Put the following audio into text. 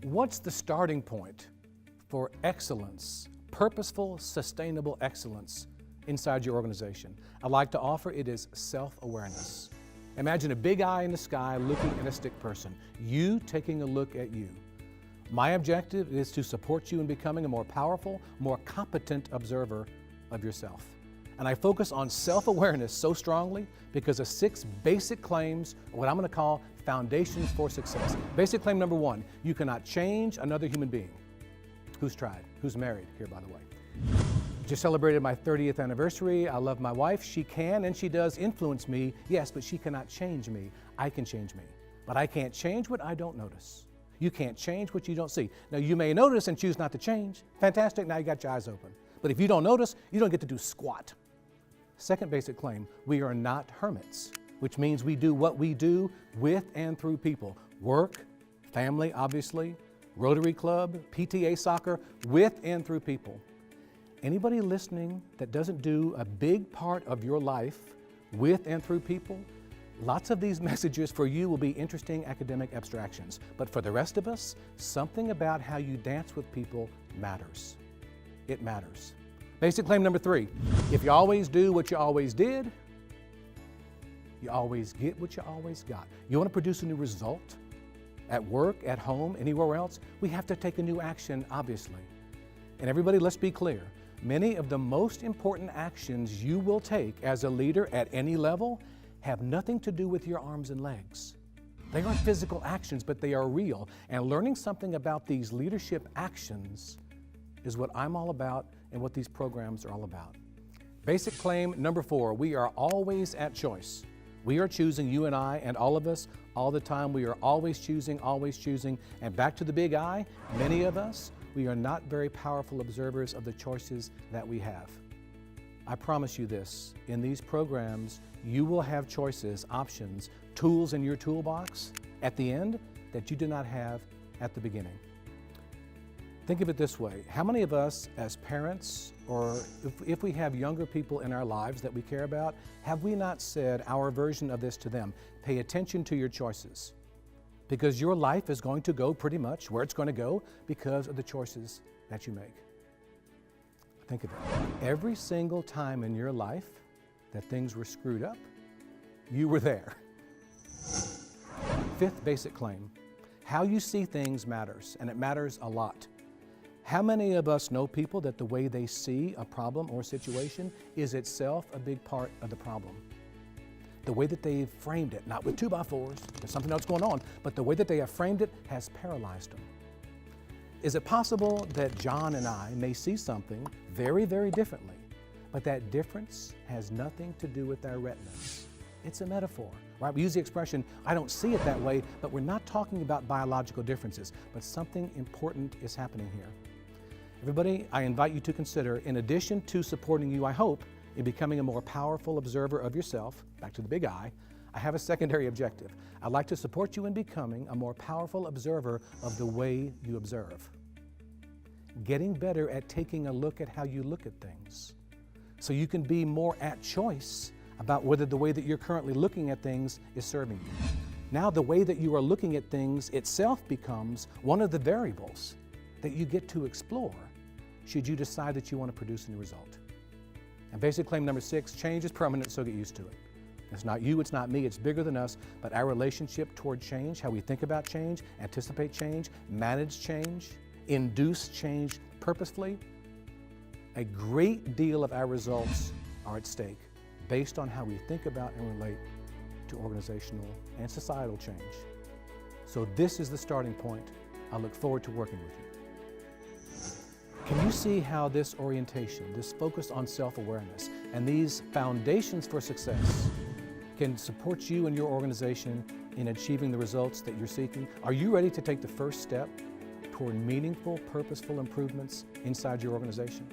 What's the starting point for excellence, purposeful, sustainable excellence inside your organization? I'd like to offer it is self-awareness. Imagine a big eye in the sky looking at a stick person, you taking a look at you. My objective is to support you in becoming a more powerful, more competent observer of yourself. And I focus on self-awareness so strongly because of 6 basic claims, what I'm going to call foundations for success. Basic claim number 1, you cannot change another human being. Who's tried? Who's married here, by the way? Just celebrated my 30th anniversary. I love my wife. She can and she does influence me, yes, but she cannot change me. I can change me. But I can't change what I don't notice. You can't change what you don't see. Now, you may notice and choose not to change. Fantastic, now you got your eyes open. But if you don't notice, you don't get to do squat. Second basic claim, we are not hermits, which means we do what we do with and through people. Work, family, obviously, Rotary Club, PTA soccer, with and through people. Anybody listening that doesn't do a big part of your life with and through people, lots of these messages for you will be interesting academic abstractions. But for the rest of us, something about how you dance with people matters. It matters. Basic claim number 3, if you always do what you always did, you always get what you always got. You want to produce a new result at work, at home, anywhere else, we have to take a new action, obviously. And everybody, let's be clear. Many of the most important actions you will take as a leader at any level have nothing to do with your arms and legs. They aren't physical actions, but they are real. And learning something about these leadership actions is what I'm all about and what these programs are all about. Basic claim number 4, we are always at choice. We are choosing, you and I and all of us, all the time. We are always choosing, and back to the big I, many of us, we are not very powerful observers of the choices that we have. I promise you this, in these programs, you will have choices, options, tools in your toolbox at the end that you did not have at the beginning. Think of it this way, how many of us as parents, or if we have younger people in our lives that we care about, have we not said our version of this to them? Pay attention to your choices, because your life is going to go pretty much where it's going to go because of the choices that you make. Think of it. Every single time in your life that things were screwed up, you were there. 5th basic claim, how you see things matters, and it matters a lot. How many of us know people that the way they see a problem or situation is itself a big part of the problem? The way that they've framed it, not with 2x4s, there's something else going on, but the way that they have framed it has paralyzed them. Is it possible that John and I may see something very, very differently, but that difference has nothing to do with our retinas? It's a metaphor, right? We use the expression, I don't see it that way, but we're not talking about biological differences, but something important is happening here. Everybody, I invite you to consider, in addition to supporting you, I hope, in becoming a more powerful observer of yourself, back to the big I have a secondary objective. I'd like to support you in becoming a more powerful observer of the way you observe. Getting better at taking a look at how you look at things, so you can be more at choice about whether the way that you're currently looking at things is serving you. Now the way that you are looking at things itself becomes one of the variables that you get to explore should you decide that you want to produce a new result. And basic claim number 6, change is permanent, so get used to it. It's not you, it's not me, it's bigger than us, but our relationship toward change, how we think about change, anticipate change, manage change, induce change purposefully, a great deal of our results are at stake based on how we think about and relate to organizational and societal change. So this is the starting point. I look forward to working with you. Can you see how this orientation, this focus on self-awareness, and these foundations for success can support you and your organization in achieving the results that you're seeking? Are you ready to take the first step toward meaningful, purposeful improvements inside your organization?